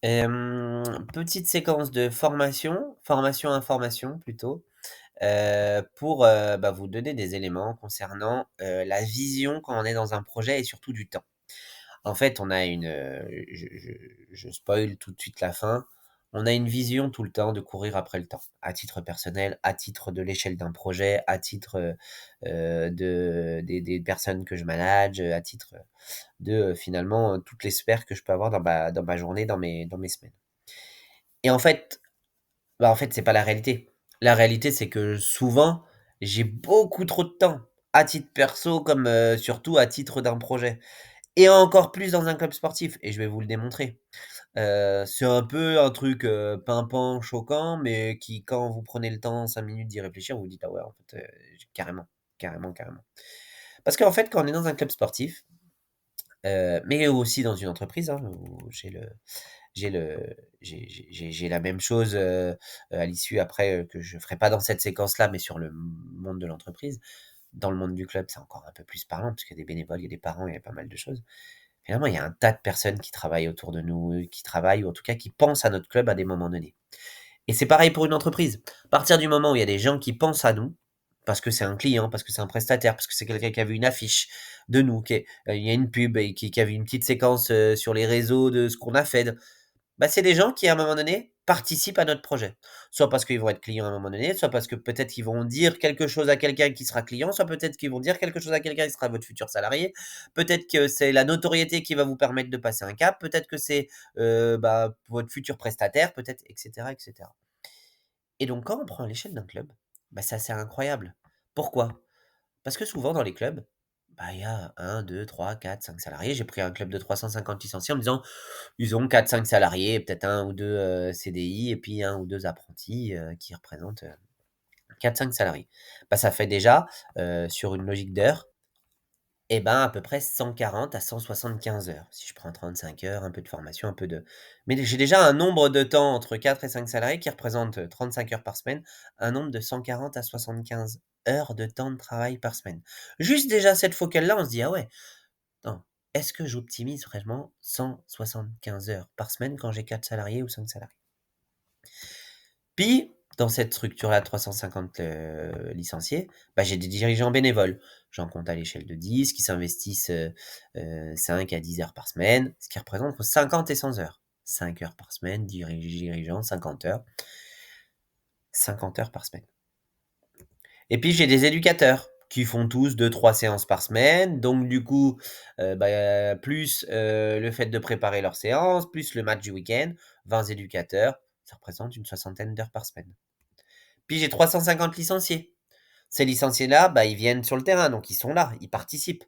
Petite séquence de formation-information plutôt, pour, vous donner des éléments concernant, la vision quand on est dans un projet et surtout du temps. En fait, on a une, je spoil tout de suite la fin. On a une vision tout le temps de courir après le temps. À titre personnel, à titre de l'échelle d'un projet, à titre, de des personnes que je manage, à titre, de, finalement, toutes les sphères que je peux avoir dans ma journée, dans mes semaines. Et en fait, c'est pas la réalité. La réalité, c'est que souvent, j'ai beaucoup trop de temps, à titre perso comme, surtout à titre d'un projet. Et encore plus dans un club sportif et je vais vous le démontrer. C'est un peu un truc, pimpant, choquant, mais qui quand vous prenez le temps 5 minutes d'y réfléchir, vous vous dites: «Ah ouais, en fait, carrément, carrément, carrément». Parce qu'en fait, quand on est dans un club sportif, mais aussi dans une entreprise, hein, où j'ai le j'ai la même chose, à l'issue après, que je ferai pas dans cette séquence-là, mais sur le monde de l'entreprise. Dans le monde du club, c'est encore un peu plus parlant parce qu'il y a des bénévoles, il y a des parents, il y a pas mal de choses. Finalement, il y a un tas de personnes qui travaillent autour de nous, qui travaillent ou en tout cas qui pensent à notre club à des moments donnés. Et c'est pareil pour une entreprise. À partir du moment où il y a des gens qui pensent à nous, parce que c'est un client, parce que c'est un prestataire, parce que c'est quelqu'un qui a vu une affiche de nous, il y a une pub et qui a vu une petite séquence, sur les réseaux de ce qu'on a fait, c'est des gens qui, à un moment donné, participent à notre projet. Soit parce qu'ils vont être clients à un moment donné, soit parce que peut-être qu'ils vont dire quelque chose à quelqu'un qui sera client, soit peut-être qu'ils vont dire quelque chose à quelqu'un qui sera votre futur salarié. Peut-être que c'est la notoriété qui va vous permettre de passer un cap, peut-être que c'est, votre futur prestataire, peut-être et cetera et cetera. Et donc quand on prend l'échelle d'un club, c'est assez incroyable. Pourquoi? Parce que souvent dans les clubs, il y a 1, 2, 3, 4, 5 salariés. J'ai pris un club de 350 licenciés en me disant: «Ils ont 4, 5 salariés, peut-être un ou 2 CDI et puis un ou 2 apprentis, qui représentent, 4-5 salariés». Ça fait déjà, sur une logique d'heures à peu près 140 à 175 heures. Si je prends 35 heures, un peu de formation, un peu de mais j'ai déjà un nombre de temps entre 4 et 5 salariés qui représente, 35 heures par semaine, un nombre de 140 à 75 heures de temps de travail par semaine. Juste déjà cette focale-là, on se dit: «Ah ouais, attends, est-ce que j'optimise vraiment 175 heures par semaine quand j'ai 4 salariés ou 5 salariés?» Puis, dans cette structure-là de 350, licenciés, j'ai des dirigeants bénévoles. J'en compte à l'échelle de 10 qui s'investissent, 5 à 10 heures par semaine, ce qui représente entre 50 et 100 heures. 5 heures par semaine, dirigeants, 50 heures. 50 heures par semaine. Et puis j'ai des éducateurs qui font tous 2, 3 séances par semaine. Donc du coup, plus, le fait de préparer leurs séances, plus le match du week-end, 20 éducateurs, ça représente une soixantaine d'heures par semaine. Puis j'ai 350 licenciés. Ces licenciés-là, ils viennent sur le terrain, donc ils sont là, ils participent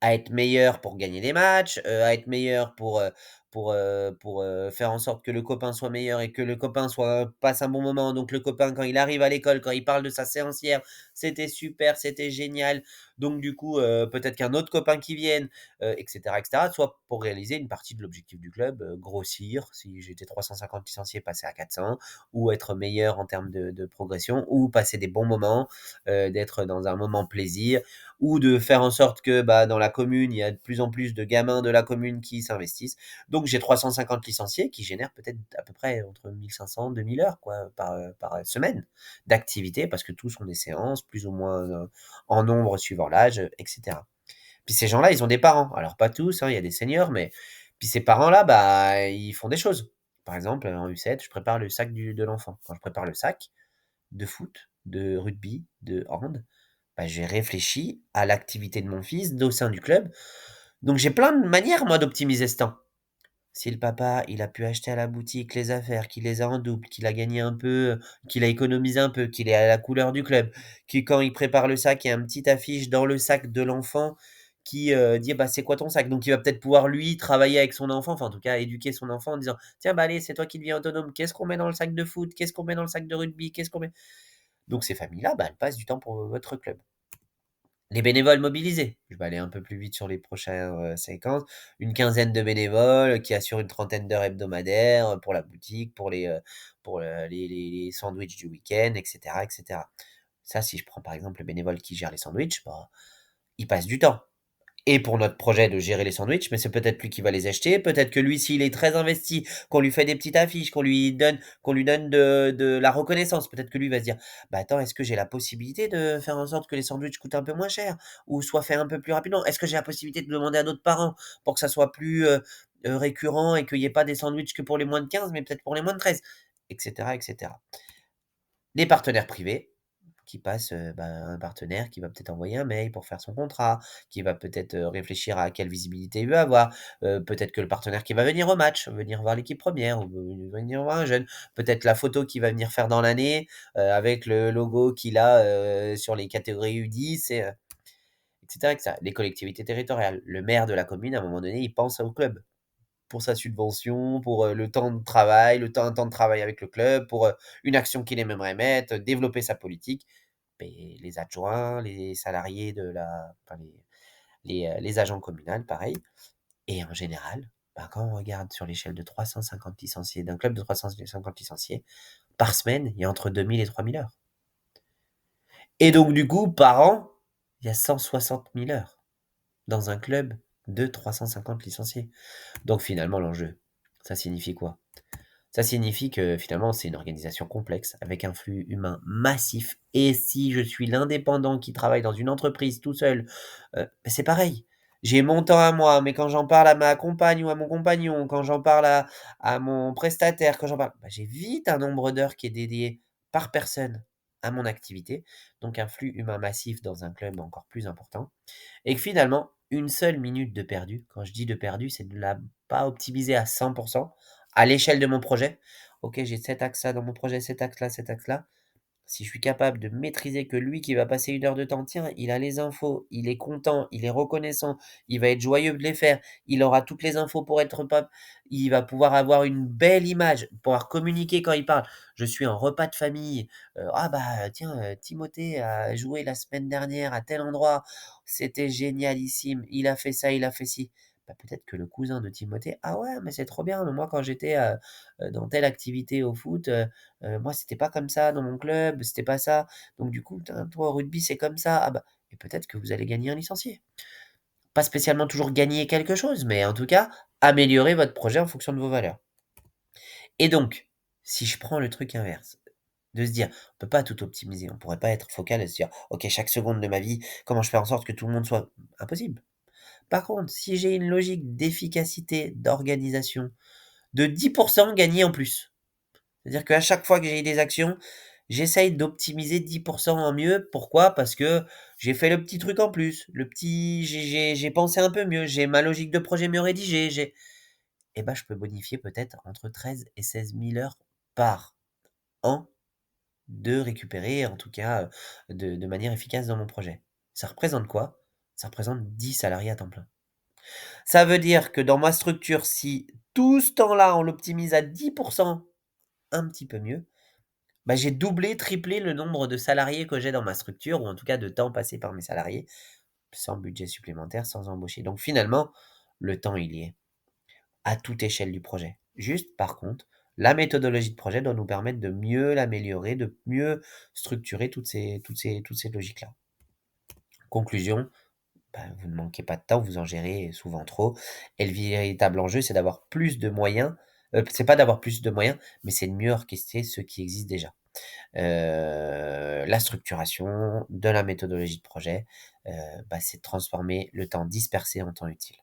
à être meilleurs pour gagner des matchs, à être meilleurs pour faire en sorte que le copain soit meilleur et que le copain passe un bon moment. Donc le copain, quand il arrive à l'école, quand il parle de sa séance hier: «C'était super, c'était génial». Donc du coup, peut-être qu'un autre copain qui vienne, et cetera. Soit pour réaliser une partie de l'objectif du club, grossir, si j'étais 350 licenciés, passer à 400 ou être meilleur en termes de progression ou passer des bons moments, d'être dans un moment plaisir ou de faire en sorte que, dans la commune, il y a de plus en plus de gamins de la commune qui s'investissent. Donc j'ai 350 licenciés qui génèrent peut-être à peu près entre 1 500 2 000 heures quoi, par semaine d'activité parce que tous ont des séances plus ou moins, en nombre suivant l'âge, et cetera. Puis ces gens-là, ils ont des parents. Alors pas tous, hein, il y a des seniors, mais puis ces parents-là, ils font des choses. Par exemple, en U7, je prépare le sac de l'enfant. Quand je prépare le sac de foot, de rugby, de hand, j'ai réfléchi à l'activité de mon fils au sein du club. Donc j'ai plein de manières, moi, d'optimiser ce temps. Si le papa, il a pu acheter à la boutique les affaires, qu'il les a en double, qu'il a gagné un peu, qu'il a économisé un peu, qu'il est à la couleur du club, que quand il prépare le sac, il y a une petite affiche dans le sac de l'enfant qui, dit: «C'est quoi ton sac?» Donc il va peut-être pouvoir lui travailler avec son enfant, enfin en tout cas éduquer son enfant en disant: «Tiens, allez, c'est toi qui deviens autonome. Qu'est-ce qu'on met dans le sac de foot? Qu'est-ce qu'on met dans le sac de rugby? Qu'est-ce qu'on met?» Donc ces familles-là, elles passent du temps pour votre club. Les bénévoles mobilisés, je vais aller un peu plus vite sur les prochaines, séquences. Une quinzaine de bénévoles qui assurent une trentaine d'heures hebdomadaires, pour la boutique, pour, les sandwichs du week-end et cetera et cetera. Ça, si je prends par exemple le bénévole qui gère les sandwichs, il passe du temps. et pour notre projet de gérer les sandwichs, mais c'est peut-être lui qui va les acheter, peut-être que lui, s'il est très investi, qu'on lui fait des petites affiches, qu'on lui donne de la reconnaissance, peut-être que lui va se dire: «Bah, attends, est-ce que j'ai la possibilité de faire en sorte que les sandwichs coûtent un peu moins cher? Ou soient faits un peu plus rapidement? Est-ce que j'ai la possibilité de demander à d'autres parents pour que ça soit plus, récurrent et qu'il y ait pas des sandwichs que pour les moins de 15, mais peut-être pour les moins de 13?» et cetera, et cetera. Les partenaires privés qui passent, un partenaire qui va peut-être envoyer un mail pour faire son contrat, qui va peut-être, réfléchir à quelle visibilité il veut avoir. Peut-être que le partenaire qui va venir au match, venir voir l'équipe première ou venir voir un jeune. Peut-être la photo qu'il va venir faire dans l'année, avec le logo qu'il a, sur les catégories U10 et cetera, et cetera. Les collectivités territoriales. Le maire de la commune, à un moment donné, il pense au club pour sa subvention, pour, le temps de travail, un temps de travail avec le club, pour, une action qu'il aimerait mettre, développer sa politique. Beh, les adjoints, les salariés de la enfin les agents communaux, pareil, et en général, quand on regarde sur l'échelle de 350 licenciés, d'un club de 350 licenciés, par semaine, il y a entre 2 000 et 3 000 heures, et donc du coup, par an, il y a 160 000 heures dans un club de 350 licenciés. Donc finalement, l'enjeu, ça signifie quoi? Ça signifie que finalement, c'est une organisation complexe avec un flux humain massif, et si je suis l'indépendant qui travaille dans une entreprise tout seul, c'est pareil. J'ai mon temps à moi, mais quand j'en parle à ma compagne ou à mon compagnon, quand j'en parle à mon prestataire, quand j'en parle, j'ai vite un nombre d'heures qui est dédié par personne à mon activité, donc un flux humain massif dans un club encore plus important, et que finalement, une seule minute de perdu, quand je dis de perdu, c'est de la pas optimiser à 100 à l'échelle de mon projet. OK, j'ai cet axe-là dans mon projet, cet axe-là. Si je suis capable de maîtriser que lui qui va passer 1 heure de temps, tiens, il a les infos, il est content, il est reconnaissant, il va être joyeux de les faire, il aura toutes les infos pour être pap il va pouvoir avoir une belle image, pouvoir communiquer quand il parle. Je suis en repas de famille, «Ah bah, tiens, Timothée a joué la semaine dernière à tel endroit, c'était génialissime, il a fait ça, il a fait ci». Peut-être que le cousin de Timothée: «Ah ouais, mais c'est trop bien, moi quand j'étais, dans telle activité au foot, moi, c'était pas comme ça dans mon club, c'était pas ça. Donc du coup, toi au rugby, c'est comme ça. Ah bah, et peut-être que vous allez gagner un licencié. Pas spécialement toujours gagner quelque chose, mais en tout cas, améliorer votre projet en fonction de vos valeurs. Et donc, si je prends le truc inverse, de se dire: «On peut pas tout optimiser, on pourrait pas être focal et se dire: "OK, chaque seconde de ma vie, comment je fais en sorte que tout le monde soit"» impossible. Par contre, si j'ai une logique d'efficacité, d'organisation, de 10 gagné en plus. C'est-à-dire qu'à chaque fois que j'ai des actions, j'essaye d'optimiser 10 en mieux. Pourquoi? Parce que j'ai fait le petit truc en plus, le petit j'ai pensé un peu mieux, j'ai ma logique de projet mieux rédigée, je peux bonifier peut-être entre 13 et 16 000 heures par an de récupérer, en tout cas, de manière efficace dans mon projet. Ça représente quoi? Ça représente 10 salariés à temps plein. Ça veut dire que dans ma structure, si tout ce temps-là, on l'optimise à 10 un petit peu mieux, j'ai doublé, triplé le nombre de salariés que j'ai dans ma structure, ou en tout cas de temps passé par mes salariés, sans budget supplémentaire, sans embaucher. Donc finalement, le temps, il y est, à toute échelle du projet. Juste, par contre, la méthodologie de projet doit nous permettre de mieux l'améliorer, de mieux structurer toutes ces logiques-là. Conclusion, vous ne manquez pas de temps, vous en gérez souvent trop, et le véritable enjeu, c'est d'avoir plus de moyens, c'est pas d'avoir plus de moyens, mais c'est de mieux orchestrer ceux qui existent déjà. La structuration de la méthodologie de projet, c'est de transformer le temps dispersé en temps utile.